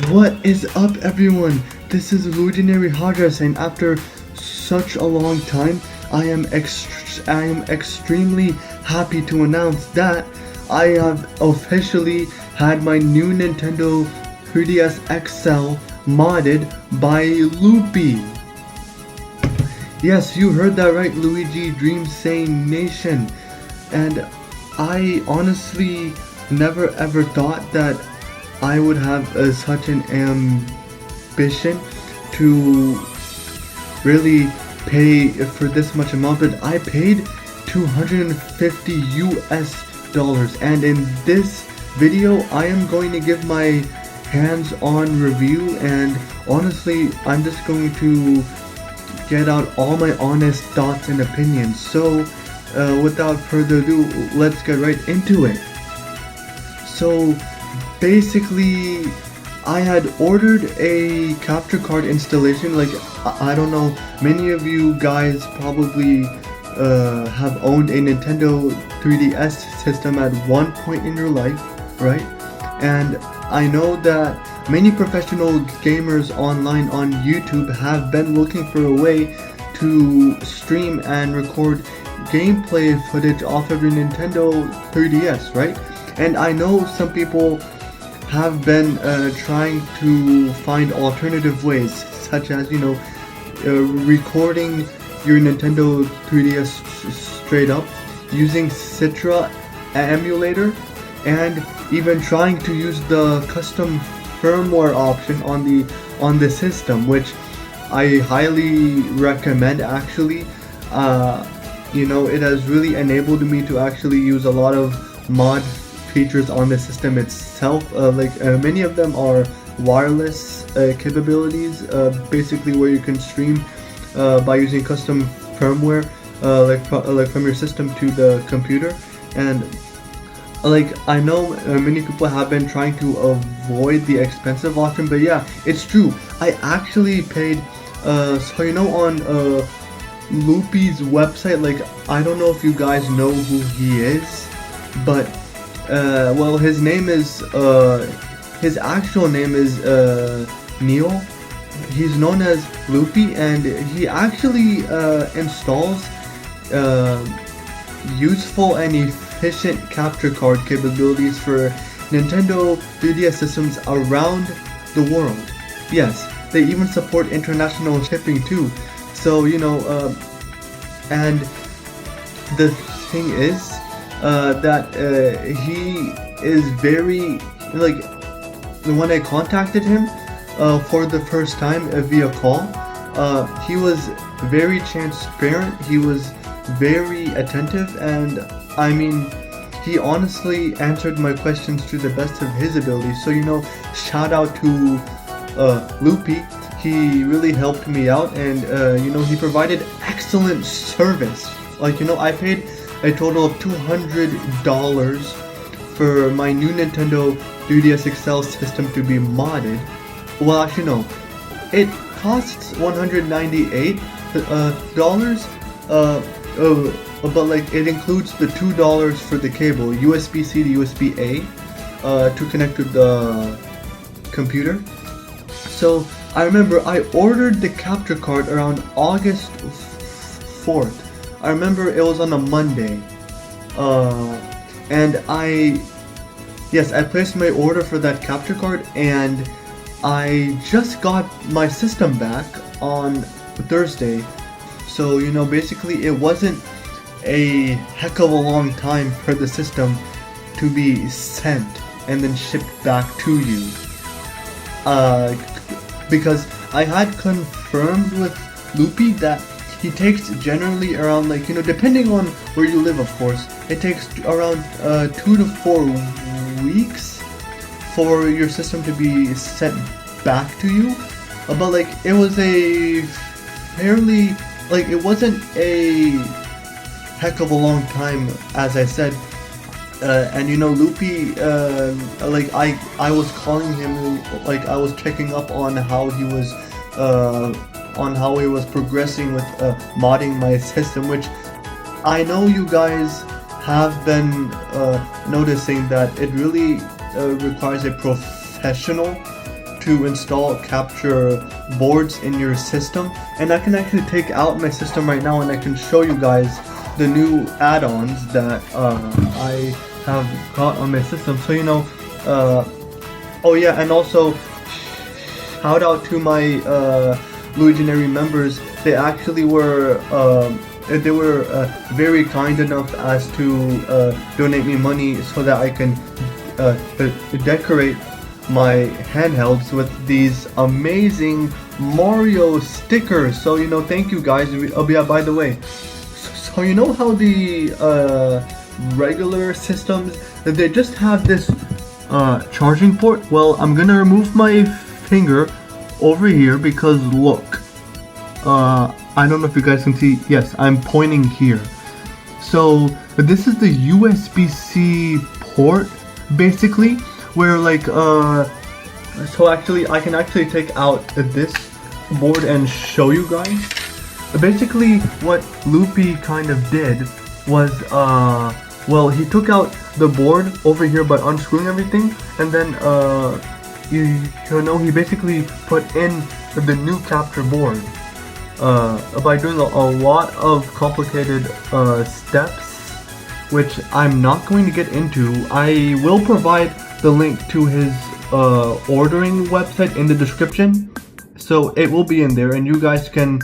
What is up, everyone? This is Legendary Hodges, and after such a long time, I am extremely happy to announce that I have officially had my new Nintendo 3DS XL modded by Loopy. Yes, you heard that right, Luigi Dream Saying Nation. And I honestly never ever thought that I would have such an ambition to really pay for this much amount, but I paid $250 US, and in this video I am going to give my hands-on review, and honestly I'm just going to get out all my honest thoughts and opinions. So without further ado, let's get right into it. So basically, I had ordered a capture card installation. Like, I don't know, many of you guys probably have owned a Nintendo 3DS system at one point in your life, right? And I know that many professional gamers online on YouTube have been looking for a way to stream and record gameplay footage off of your Nintendo 3DS, right? And I know some people have been trying to find alternative ways, such as, recording your Nintendo 3DS straight up using Citra emulator, and even trying to use the custom firmware option on the system, which I highly recommend. Actually, it has really enabled me to actually use a lot of mod features on the system itself. Many of them are wireless capabilities, basically where you can stream by using custom firmware, from your system to the computer. And I know many people have been trying to avoid the expensive option, but yeah, it's true. I actually paid on Loopy's website, I don't know if you guys know who he is, but his name is his actual name is Neil. He's known as Loopy, and he actually installs useful and efficient capture card capabilities for Nintendo 3DS systems around the world. Yes, they even support international shipping too. So and the thing is that he is very, when I contacted him for the first time via call, he was very transparent, he was very attentive, and I mean, he honestly answered my questions to the best of his ability. So shout out to Loopy. He really helped me out, and he provided excellent service. I paid a total of $200 for my new Nintendo 3DS XL system to be modded. Well, actually no, it costs $198, but it includes the $2 for the cable, USB-C to USB-A, to connect to the computer. So I remember I ordered the capture card around August 4th. I remember it was on a Monday, and I placed my order for that capture card, and I just got my system back on Thursday. So basically it wasn't a heck of a long time for the system to be sent and then shipped back to you, because I had confirmed with Loopy that he takes generally around, depending on where you live, of course, it takes around 2 to 4 weeks for your system to be sent back to you. But it was a fairly, it wasn't a heck of a long time, as I said. And Loopy, I was calling him, I was checking up on how he was progressing with modding my system, which I know you guys have been noticing that it really requires a professional to install capture boards in your system, and I can actually take out my system right now and I can show you guys the new add-ons that I have got on my system. So oh yeah, and also shout out to my Luiginary members. They actually were very kind enough as to donate me money so that I can decorate my handhelds with these amazing Mario stickers. So thank you guys. Oh yeah, by the way, so how the regular systems, they just have this charging port? Well, I'm gonna remove my finger over here because look, I don't know if you guys can see. Yes, I'm pointing here. So this is the USB-C port basically, where so actually I can actually take out this board and show you guys. Basically what Loopy kind of did was well, he took out the board over here by unscrewing everything, and then he basically put in the new capture board by doing a lot of complicated steps, which I'm not going to get into. I will provide the link to his ordering website in the description, so it will be in there and you guys can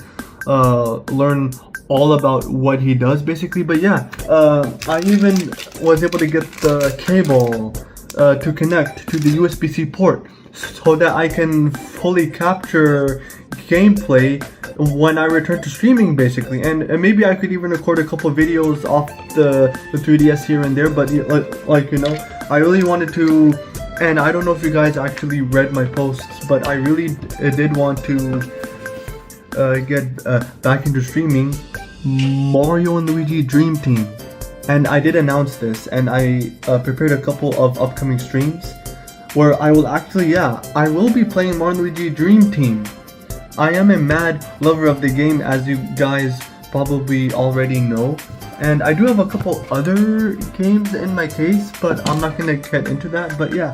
learn all about what he does basically. But yeah, I even was able to get the cable to connect to the USB-C port so that I can fully capture gameplay when I return to streaming basically, and maybe I could even record a couple videos off the 3DS here and there. But I really wanted to, and I don't know if you guys actually read my posts, but I really did want to get back into streaming Mario and Luigi Dream Team, and I did announce this, and I prepared a couple of upcoming streams where I will actually, I will be playing Mario and Luigi Dream Team. I am a mad lover of the game, as you guys probably already know, and I do have a couple other games in my case, but I'm not gonna get into that. But yeah,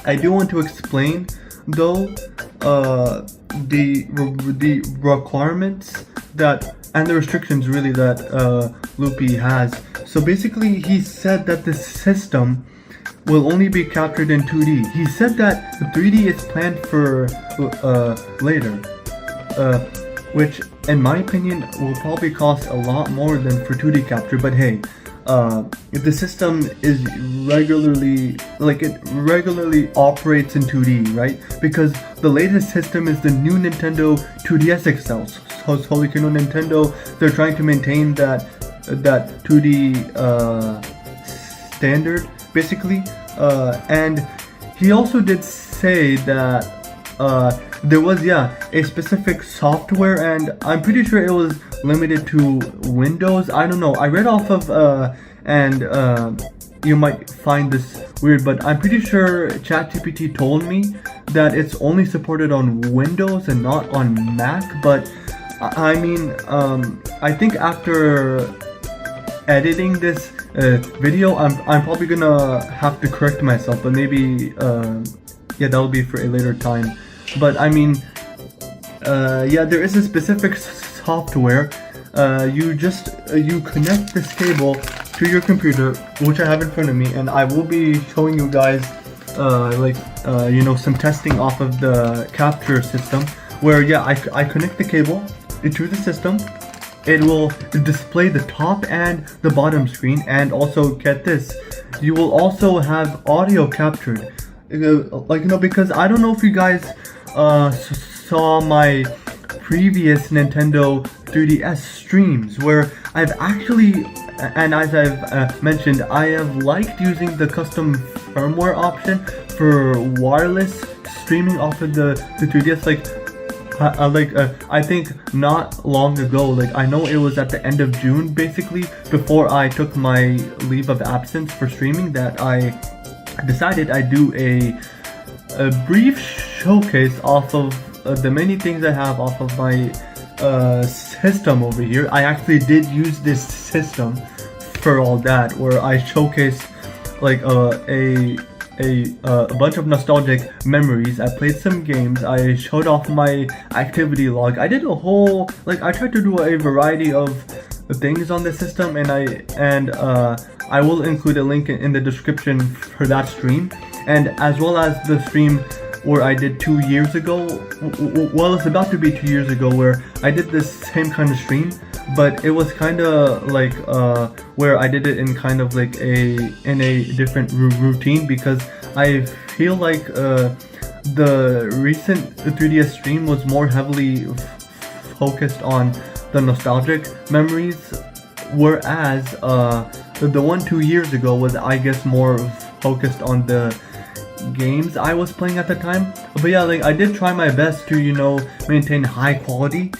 I do want to explain though the requirements that and the restrictions really that Loopy has. So basically he said that the system will only be captured in 2D. He said that the 3D is planned for later, which in my opinion will probably cost a lot more than for 2D capture. But hey, if the system is regularly operates in 2D, right? Because the latest system is the new Nintendo 2DS XL. So Nintendo, they're trying to maintain that 2D standard basically, and he also did say that there was a specific software, and I'm pretty sure it was limited to Windows. I don't know, I read off of and you might find this weird, but I'm pretty sure ChatGPT told me that it's only supported on Windows and not on Mac. But I mean, I think after editing this video, I'm probably gonna have to correct myself, but maybe that'll be for a later time. But I mean, there is a specific software. You connect this cable to your computer, which I have in front of me, and I will be showing you guys some testing off of the capture system, where I connect the cable to the system. It will display the top and the bottom screen, and also get this, you will also have audio captured, because I don't know if you guys saw my previous Nintendo 3DS streams, where I've actually, and as I've mentioned, I have liked using the custom firmware option for wireless streaming off of the 3DS. I think not long ago, I know it was at the end of June basically, before I took my leave of absence for streaming, that I decided I'd do a brief showcase off of the many things I have off of my system over here. I actually did use this system for all that, where I showcased a bunch of nostalgic memories. I played some games. I showed off my activity log. I did a whole, like, I tried to do a variety of things on the system, and I will include a link in the description for that stream, and as well as the stream where I did 2 years ago. Well, it's about to be 2 years ago, where I did this same kind of stream, but it was kind of like where I did it in kind of like in a different routine, because I feel like the recent 3DS stream was more heavily focused on the nostalgic memories, whereas the one 2 years ago was, I guess, more focused on the games I was playing at the time. But yeah, like, I did try my best to, you know, maintain high quality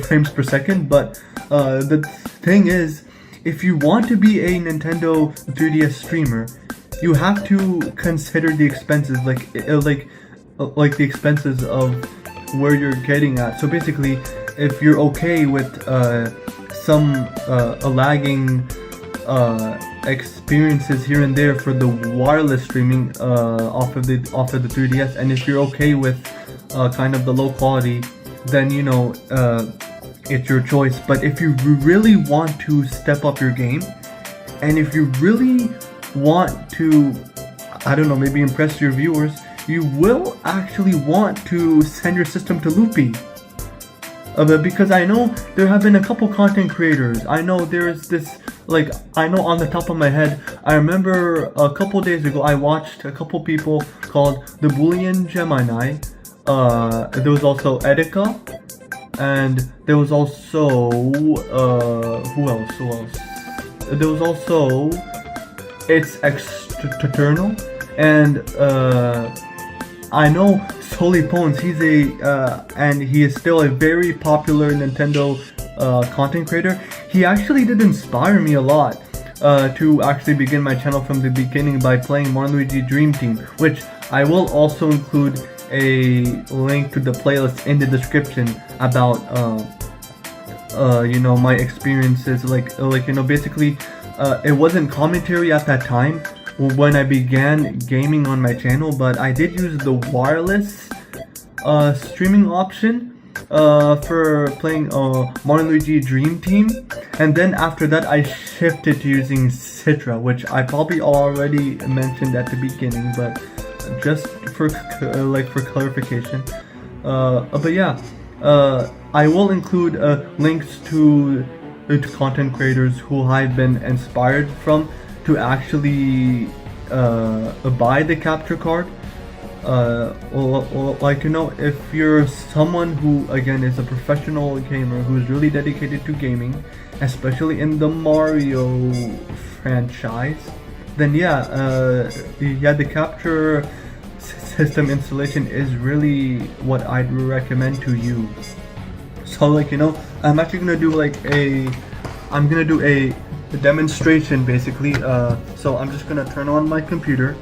frames per second, but the thing is, if you want to be a Nintendo 3DS streamer, you have to consider the expenses, like the expenses of where you're getting at. So basically, if you're okay with some lagging experiences here and there for the wireless streaming off of the 3DS, and if you're okay with kind of the low quality, then, you know, it's your choice. But if you really want to step up your game, and if you really want to, I don't know, maybe impress your viewers, you will actually want to send your system to Loopy. Because I know there have been a couple content creators. I know there's this, like, I know on the top of my head, I remember a couple days ago I watched a couple people called the Boolean Gemini. There was also Etika, and there was also who else? There was also It's External, and I know Solly Pones. He's and he is still a very popular Nintendo content creator. He actually did inspire me a lot to actually begin my channel from the beginning by playing Mario & Luigi Dream Team, which I will also include a link to the playlist in the description about you know, my experiences, like you know, basically it wasn't commentary at that time when I began gaming on my channel, but I did use the wireless streaming option for playing Mario & Luigi Dream Team, and then after that I shifted to using Citra, which I probably already mentioned at the beginning, but just for for clarification. But yeah, I will include links to content creators who I've been inspired from to actually buy the capture card. Like, you know, if you're someone who, again, is a professional gamer who's really dedicated to gaming, especially in the Mario franchise, then yeah, the capture system installation is really what I'd recommend to you. So, like, you know, I'm actually gonna do a demonstration, basically. So I'm just gonna turn on my computer,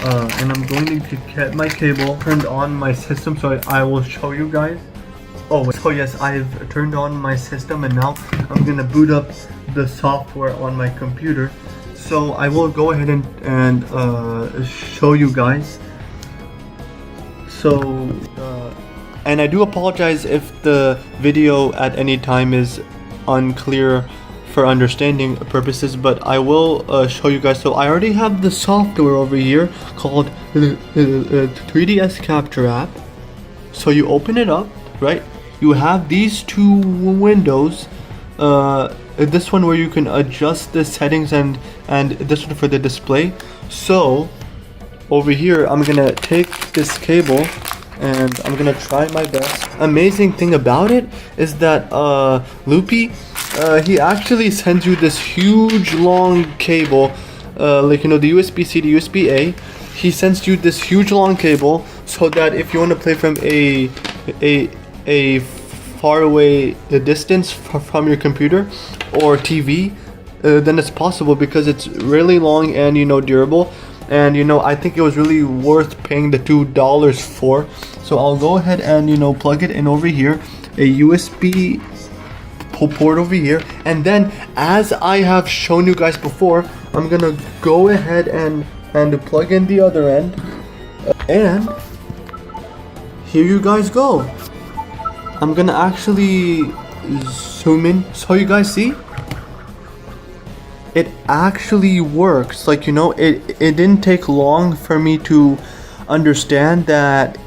and I'm going to get my cable turned on my system, so I will show you guys. Oh, so yes, I've turned on my system, and now I'm gonna boot up the software on my computer. So I will go ahead and show you guys. So and I do apologize if the video at any time is unclear for understanding purposes, but I will show you guys. So I already have the software over here called the 3DS Capture app. So you open it up, right? You have these two windows. This one where you can adjust the settings, and this one for the display. So over here, I'm gonna take this cable and I'm gonna try my best. Amazing thing about it is that Loopy, he actually sends you this huge long cable, like, you know, the USB-C to USB-A. He sends you this huge long cable so that if you want to play from a far away distance from your computer or TV, then it's possible, because it's really long and, you know, durable. And, you know, I think it was really worth paying the $2 for. So I'll go ahead and, you know, plug it in over here, a USB port over here, and then, as I have shown you guys before, I'm gonna go ahead and and plug in the other end, and here you guys go. I'm gonna actually zoom in so you guys see. It actually works. Like, you know, it didn't take long for me to understand that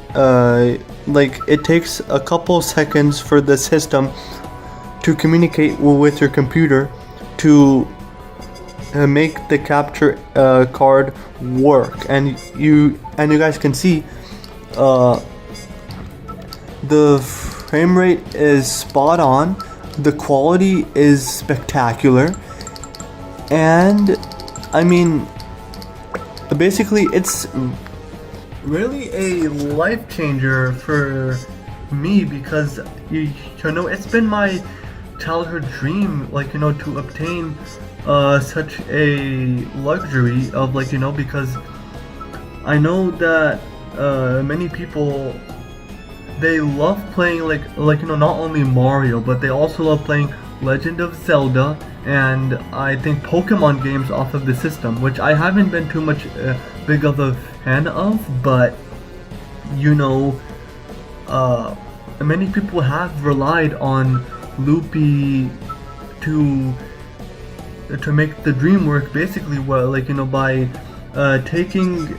like it takes a couple seconds for the system to communicate with your computer to make the capture card work. And you guys can see the frame rate is spot on, the quality is spectacular, and I mean, basically it's really a life changer for me, because you know, it's been my childhood dream, like, you know, to obtain such a luxury of, like, you know, because I know that many people, they love playing like you know, not only Mario, but they also love playing Legend of Zelda and I think Pokemon games off of the system, which I haven't been too much big of a fan of, but you know, many people have relied on Loopy to make the dream work, basically, well, like, you know, by taking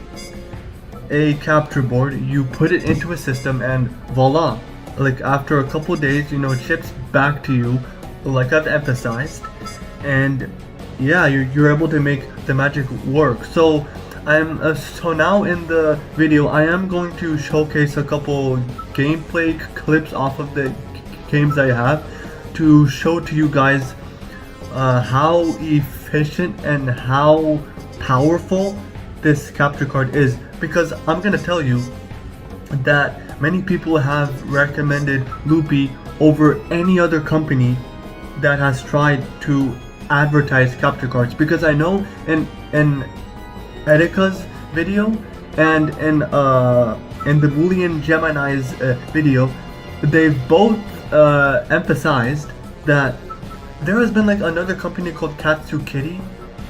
a capture board, you put it into a system, and voila, like after a couple days, you know, it ships back to you, like I've emphasized, and yeah, you're able to make the magic work. So so now in the video, I am going to showcase a couple gameplay clips off of the games I have to show to you guys how efficient and how powerful this capture card is, because I'm gonna tell you that many people have recommended Loopy over any other company that has tried to advertise capture cards, because I know in Etika's video and in the Boolean Gemini's video, they've both emphasized that there has been like another company called Katsu Kitty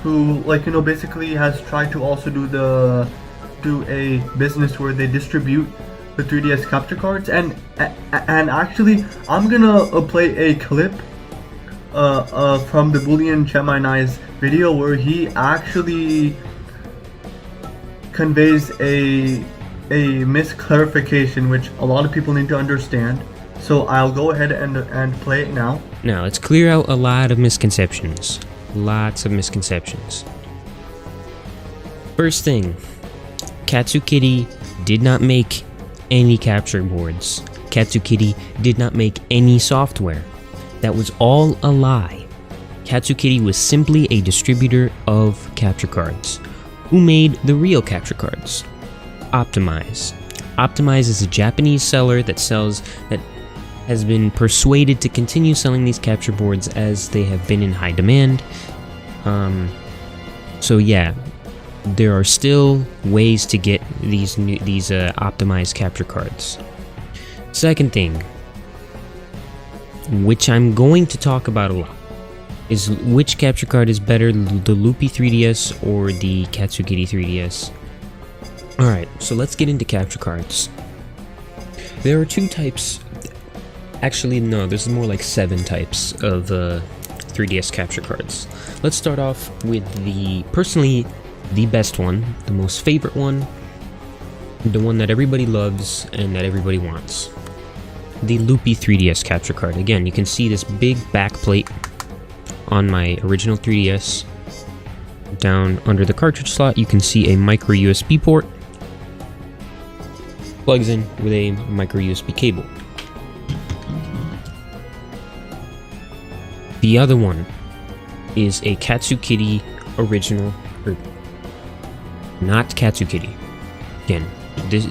who, like, you know, basically has tried to also do a business where they distribute the 3DS capture cards, and actually I'm gonna play a clip from the Boolean Gemini's video where he actually conveys a misclarification which a lot of people need to understand. So I'll go ahead and play it now. Now let's clear out a lot of misconceptions. Lots of misconceptions. First thing, Katsu Kitty did not make any capture boards. Katsu Kitty did not make any software. That was all a lie. Katsu Kitty was simply a distributor of capture cards. Who made the real capture cards? Optimize. Optimize is a Japanese seller that has been persuaded to continue selling these capture boards as they have been in high demand. So yeah, there are still ways to get these optimized capture cards. Second thing, which I'm going to talk about a lot, is which capture card is better, the Loopy 3DS or the Katsu Kitty 3DS. Alright, so let's get into capture cards. There are two types. Actually, no, there's more like 7 types of 3DS capture cards. Let's start off with personally, the best one, the most favorite one, the one that everybody loves and that everybody wants. The Loopy 3DS capture card. Again, you can see this big back plate on my original 3DS. Down under the cartridge slot, you can see a micro USB port. Plugs in with a micro USB cable. The other one is a Katsu Kitty original, or not Katsu Kitty. Again, this,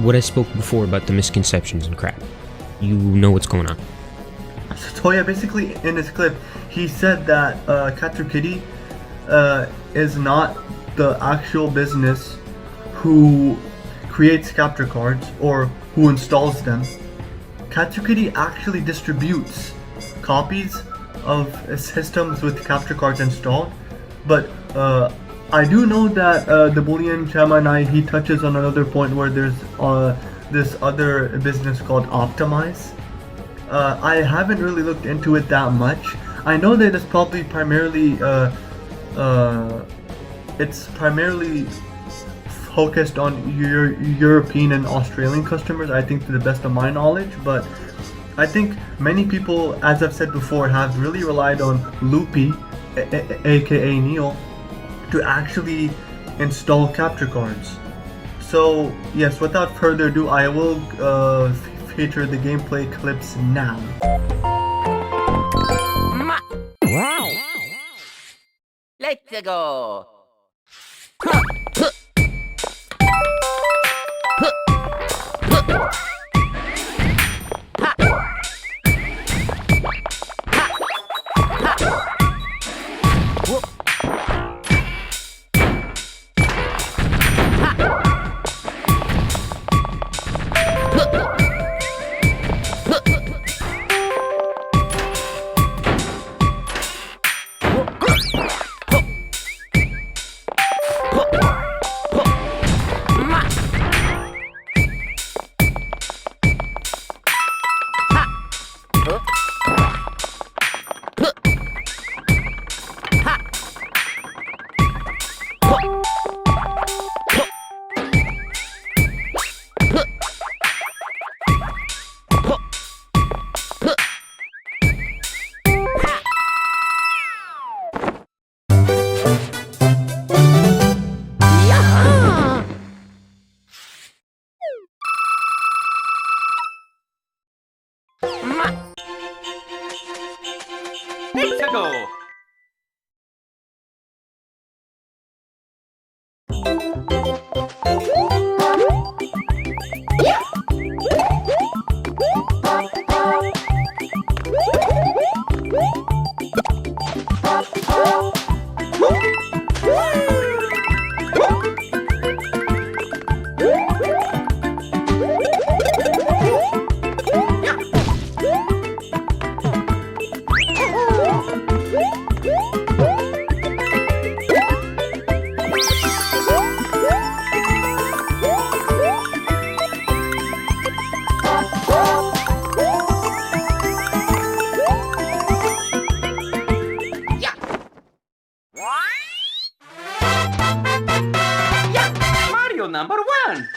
what I spoke before about the misconceptions and crap. You know what's going on. So yeah, basically in this clip, he said that Katsu Kitty is not the actual business who creates capture cards or who installs them. Katsu Kitty actually distributes copies of systems with capture cards installed, but I do know that the Boolean Gemini, he touches on another point where there's this other business called Optimize. I haven't really looked into it that much. I know that it's probably primarily focused on European and Australian customers, I think, to the best of my knowledge, but I think many people, as I've said before, have really relied on Loopy, aka Neil, to actually install capture cards. So yes, without further ado, I will feature the gameplay clips now. Let's go! Let's go! Mario number 1!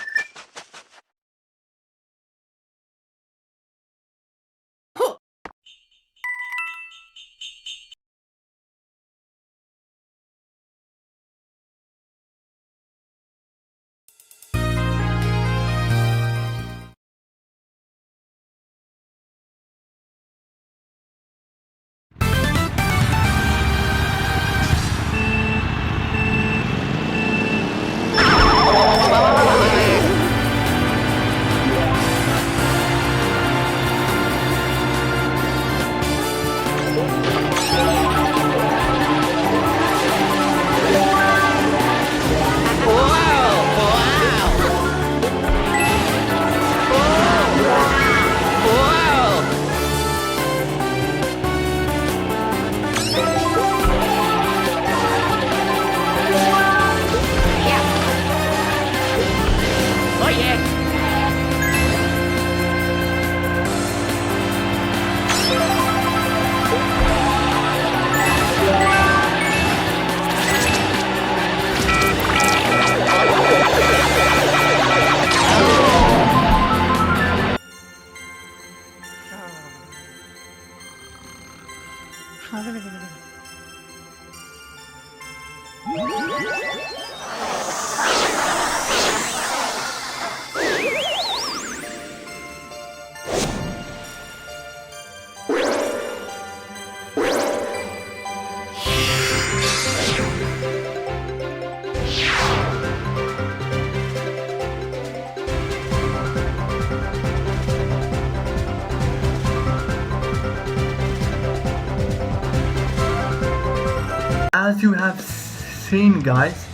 As you have seen, guys,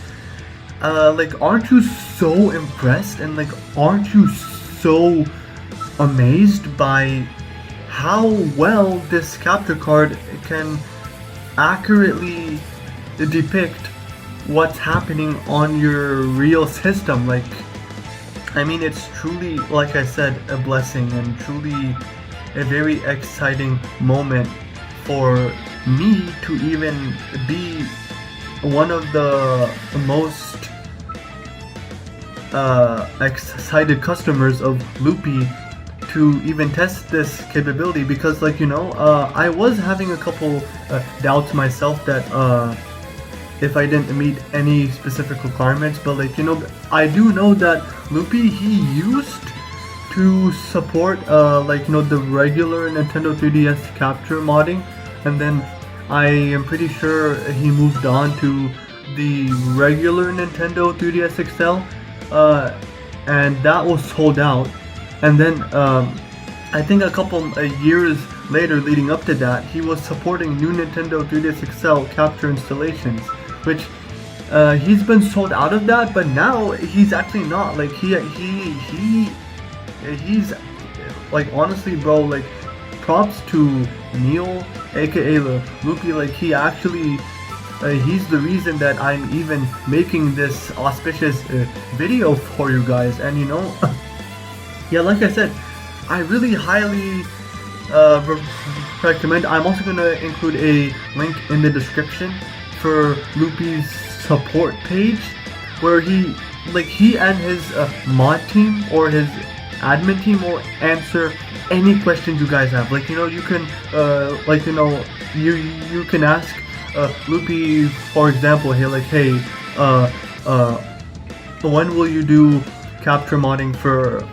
like, aren't you so impressed, and like, aren't you so amazed by how well this capture card can accurately depict what's happening on your real system. Like, I mean, it's truly, like I said, a blessing and truly a very exciting moment for me to even be one of the most excited customers of Loopy to even test this capability, because, like, you know, I was having a couple doubts myself that if I didn't meet any specific requirements, but, like, you know, I do know that Loopy, he used to support like, you know, the regular Nintendo 3DS capture modding, and then I am pretty sure he moved on to the regular Nintendo 3DS XL, and that was sold out. And then I think a couple years later, leading up to that, he was supporting new Nintendo 3DS XL capture installations, which he's been sold out of that, but now he's actually not. Like, he's like, honestly, bro, like, props to Neil, aka Loopy. Like, he actually he's the reason that I'm even making this auspicious video for you guys. And, you know, yeah, like I said, I really highly recommend. I'm also gonna include a link in the description for Loopy's support page, where he and his mod team or his admin team will answer any questions you guys have. Like, you know, you can like, you know, you can ask Loopy, for example, here, like, hey, when will you do capture modding for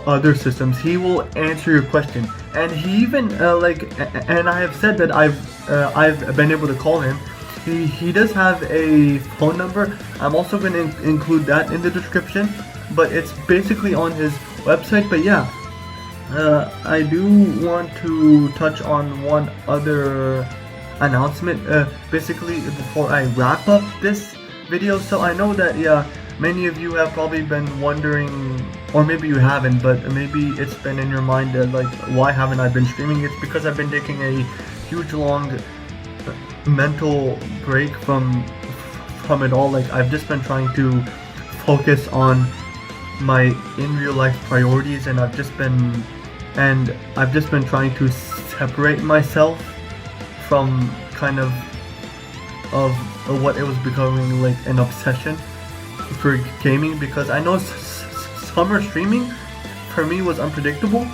other systems? He will answer your question, and he even and I have said that I've been able to call him. He does have a phone number. I'm also going to include that in the description, but it's basically on his website. But yeah, I do want to touch on one other announcement basically before I wrap up this video. So I know that, yeah, many of you have probably been wondering, or maybe you haven't, but maybe it's been in your mind that, like, why haven't I been streaming? It's because I've been taking a huge long mental break from it all. Like, I've just been trying to focus on my in real life priorities, and I've just been trying to separate myself from kind of what it was becoming, like, an obsession for gaming, because I know summer streaming for me was unpredictable.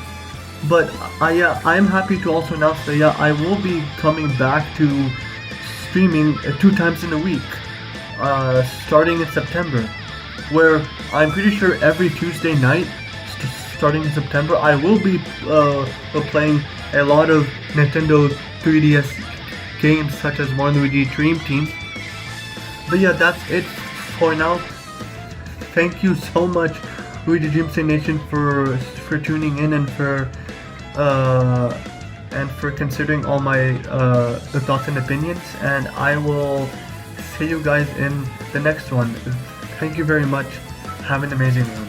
But I'm happy to also announce that, yeah, I will be coming back to streaming 2 times in a week, starting in September, where I'm pretty sure every Tuesday night, starting in September, I will be playing a lot of Nintendo 3DS games such as Mario & Luigi Dream Team. But yeah, that's it for now. Thank you so much, Luigi Dreamstate Nation, for tuning in and for considering all my thoughts and opinions. And I will see you guys in the next one. Thank you very much. Have an amazing one.